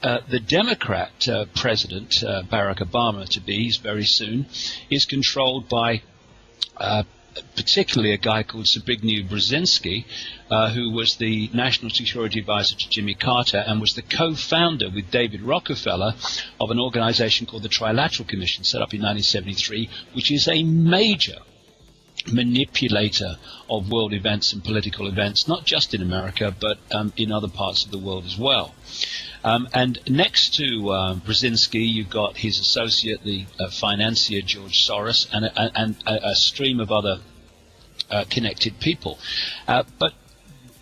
the Democrat president, Barack Obama, to be, he's very soon, is controlled by particularly a guy called Zbigniew Brzezinski, who was the National Security Advisor to Jimmy Carter and was the co-founder with David Rockefeller of an organization called the Trilateral Commission, set up in 1973, which is a major manipulator of world events and political events, not just in America, but in other parts of the world as well. And next to Brzezinski, you've got his associate, the financier George Soros, and a stream of other connected people. But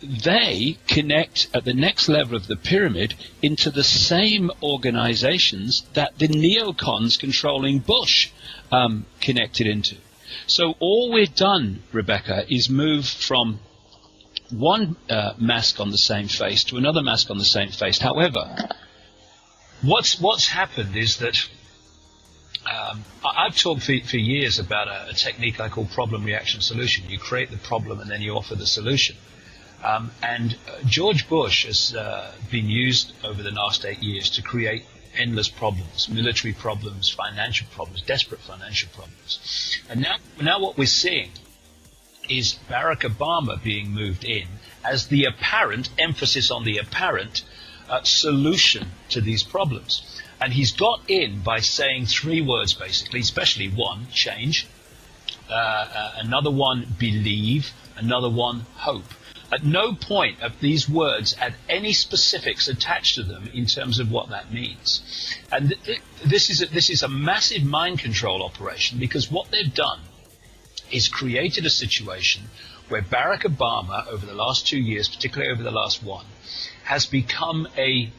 they connect at the next level of the pyramid into the same organizations that the neocons controlling Bush connected into. So all we've done, Rebecca, is move from one mask on the same face to another mask on the same face. However, what's happened is that I've talked for years about a technique I call problem, reaction, solution. You create the problem and then you offer the solution. And George Bush has been used over the last 8 years to create endless problems, military problems, financial problems, desperate financial problems. And now what we're seeing is Barack Obama being moved in as the apparent, emphasis on the apparent, solution to these problems. And he's got in by saying 3 words basically, especially one, change, another one, believe, another one, hope. At no point have these words had any specifics attached to them in terms of what that means. And this is a massive mind control operation, because what they've done is created a situation where Barack Obama, over the last 2 years, particularly over the last one, has become a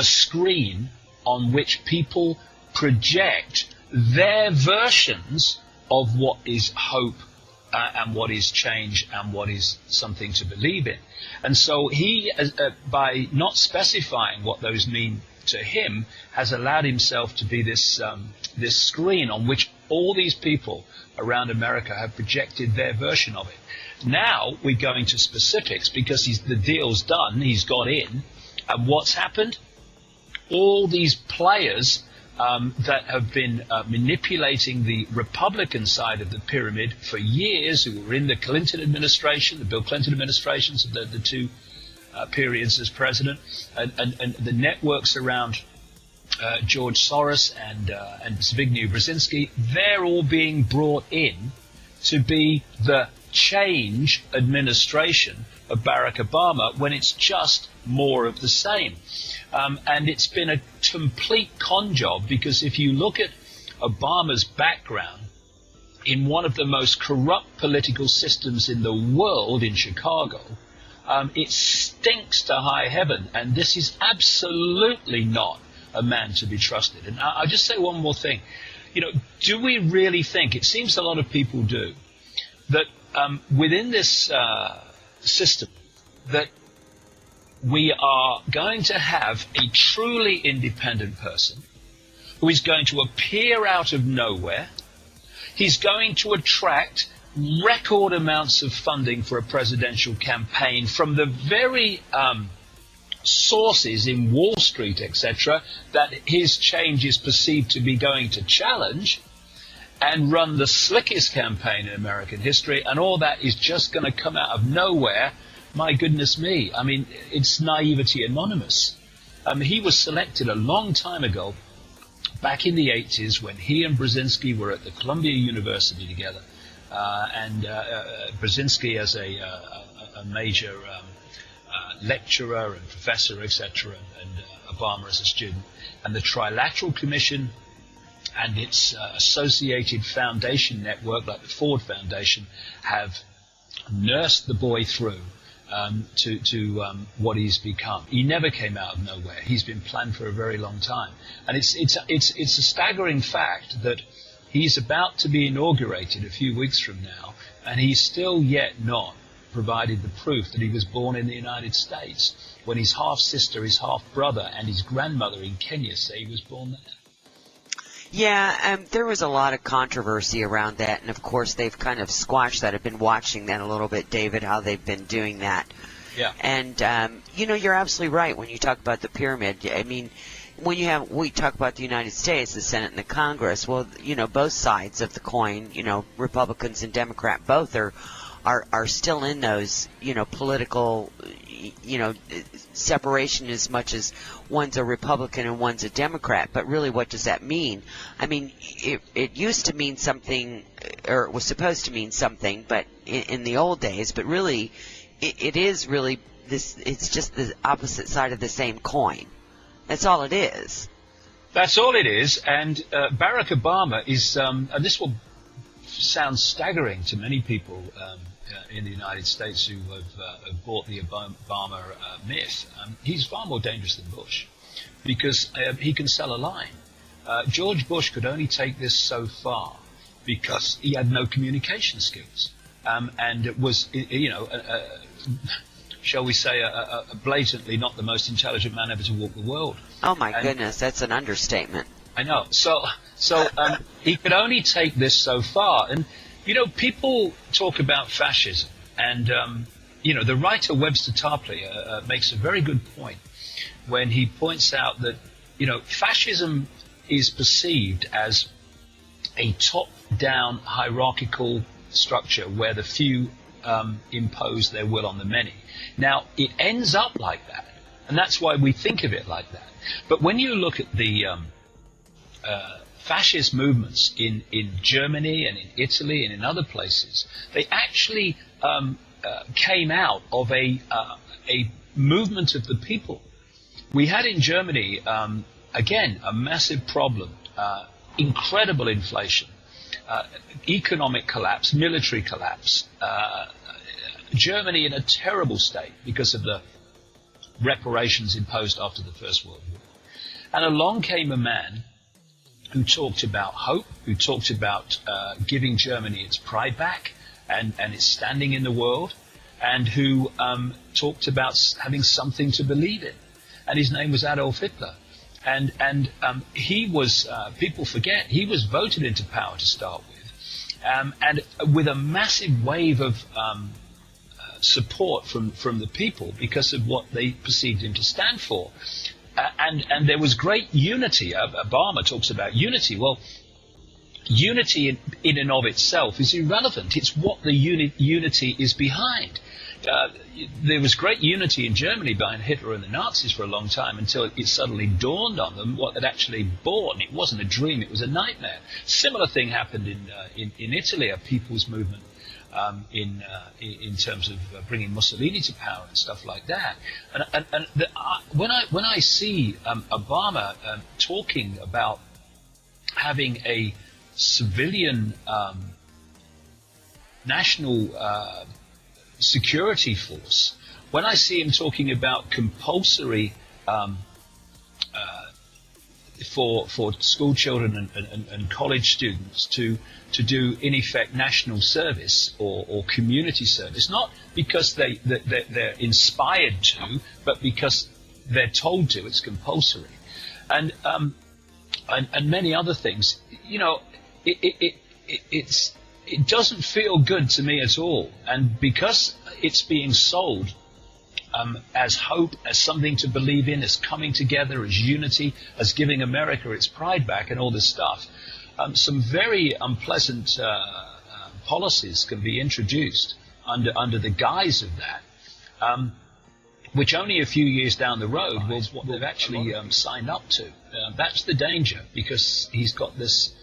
screen on which people project their versions of what is hope and what is change and what is something to believe in. And so he, by not specifying what those mean to him, has allowed himself to be this screen on which all these people around America have projected their version of it. Now we're going to specifics because the deal's done, he's got in, and what's happened? All these players that have been manipulating the Republican side of the pyramid for years, who were in the Clinton administration, the Bill Clinton administrations, the 2 periods as president, and the networks around George Soros and Zbigniew Brzezinski, they're all being brought in to be the change administration of Barack Obama, when it's just more of the same. And it's been a complete con job, because if you look at Obama's background in one of the most corrupt political systems in the world, in Chicago, it stinks to high heaven, and this is absolutely not a man to be trusted. And I'll just say one more thing. Do we really think, it seems a lot of people do, that within this system, that we are going to have a truly independent person who is going to appear out of nowhere? He's going to attract record amounts of funding for a presidential campaign from the very sources in Wall Street, etc., that his change is perceived to be going to challenge, and run the slickest campaign in American history, and all that is just going to come out of nowhere. My goodness me. I mean, it's naivety anonymous. He was selected a long time ago, back in the 80s, when he and Brzezinski were at the Columbia University together, and Brzezinski as a major lecturer and professor, etc., and Obama as a student. And the Trilateral Commission and its associated foundation network, like the Ford Foundation, have nursed the boy through to what he's become. He never came out of nowhere. He's been planned for a very long time. And it's a staggering fact that he's about to be inaugurated a few weeks from now, and he's still yet not provided the proof that he was born in the United States, when his half-sister, his half-brother, and his grandmother in Kenya say he was born there. Yeah, there was a lot of controversy around that, and of course they've kind of squashed that. I've been watching that a little bit, David, how they've been doing that. Yeah. And, you're absolutely right when you talk about the pyramid. I mean, we talk about the United States, the Senate and the Congress, well, both sides of the coin, Republicans and Democrat, both are still in those, political, separation as much as one's a Republican and one's a Democrat. But really, what does that mean? I mean, it used to mean something, or it was supposed to mean something, but in the old days, but really, it is really this, it's just the opposite side of the same coin. That's all it is. That's all it is. And Barack Obama is, and this will sound staggering to many people in the United States who have bought the Obama myth. He's far more dangerous than Bush because he can sell a line. George Bush could only take this so far because he had no communication skills and was, shall we say, a blatantly not the most intelligent man ever to walk the world. Oh my goodness, that's an understatement. I know. So he could only take this so far. And, people talk about fascism. And, the writer Webster Tarpley makes a very good point when he points out that, fascism is perceived as a top-down hierarchical structure where the few impose their will on the many. Now, it ends up like that, and that's why we think of it like that. But when you look at the fascist movements in Germany and in Italy and in other places, they actually came out of a movement of the people. We had in Germany, again, a massive problem, incredible inflation, economic collapse, military collapse, Germany in a terrible state because of the reparations imposed after the First World War. And along came a man who talked about hope, who talked about giving Germany its pride back and its standing in the world, and who talked about having something to believe in. And his name was Adolf Hitler. And he was, people forget, he was voted into power to start with. And with a massive wave of support from the people because of what they perceived him to stand for. And there was great unity. Obama talks about unity. Well, unity in and of itself is irrelevant. It's what the unity is behind. There was great unity in Germany behind Hitler and the Nazis for a long time until it suddenly dawned on them what they'd actually bought. It wasn't a dream, it was a nightmare. Similar thing happened in Italy, a people's movement in terms of bringing Mussolini to power and stuff like that. When I see Obama talking about having a civilian national security force, when I see him talking about compulsory for school children and college students to do, in effect, national service or community service, not because they're inspired to, but because they're told to. It's compulsory, and many other things. It doesn't feel good to me at all, and because it's being sold as hope, as something to believe in, as coming together, as unity, as giving America its pride back and all this stuff, some very unpleasant policies can be introduced under the guise of that, which only a few years down the road was what they've actually signed up to. That's the danger, because he's got this.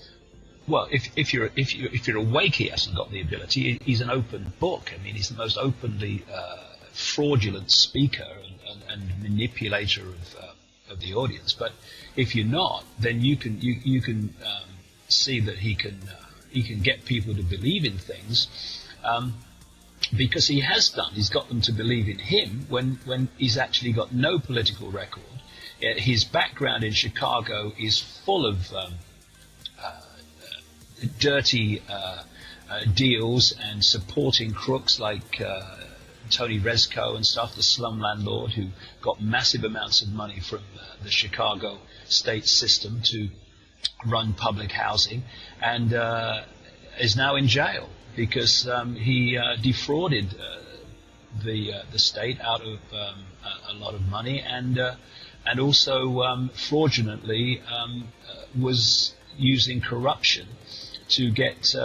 Well, if you're awake, he hasn't got the ability. He's an open book. I mean, he's the most openly fraudulent speaker and manipulator of the audience. But if you're not, then you can see that he can get people to believe in things because he has done. He's got them to believe in him when he's actually got no political record. His background in Chicago is full of dirty deals and supporting crooks like Tony Rezko and stuff, the slum landlord who got massive amounts of money from the Chicago state system to run public housing, and is now in jail because he defrauded the state out of a lot of money, and also fraudulently was using corruption to get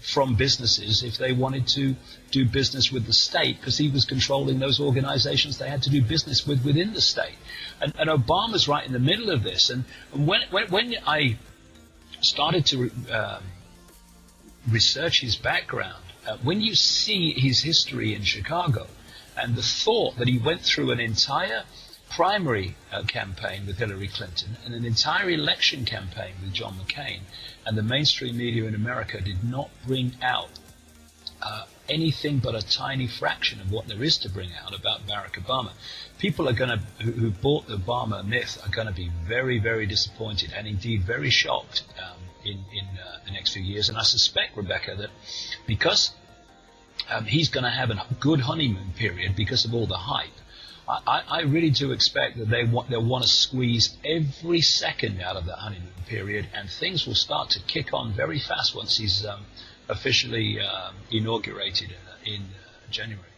from businesses if they wanted to do business with the state, because he was controlling those organizations they had to do business with within the state. And Obama's right in the middle of this. And when I started to research his background, when you see his history in Chicago and the thought that he went through an entire primary campaign with Hillary Clinton and an entire election campaign with John McCain, and the mainstream media in America did not bring out anything but a tiny fraction of what there is to bring out about Barack Obama. People are going to, who bought the Obama myth, are going to be very, very disappointed and indeed very shocked in the next few years. And I suspect, Rebecca, that because he's going to have a good honeymoon period because of all the hype, I really do expect that they'll want to squeeze every second out of that honeymoon period, and things will start to kick on very fast once he's officially inaugurated in January.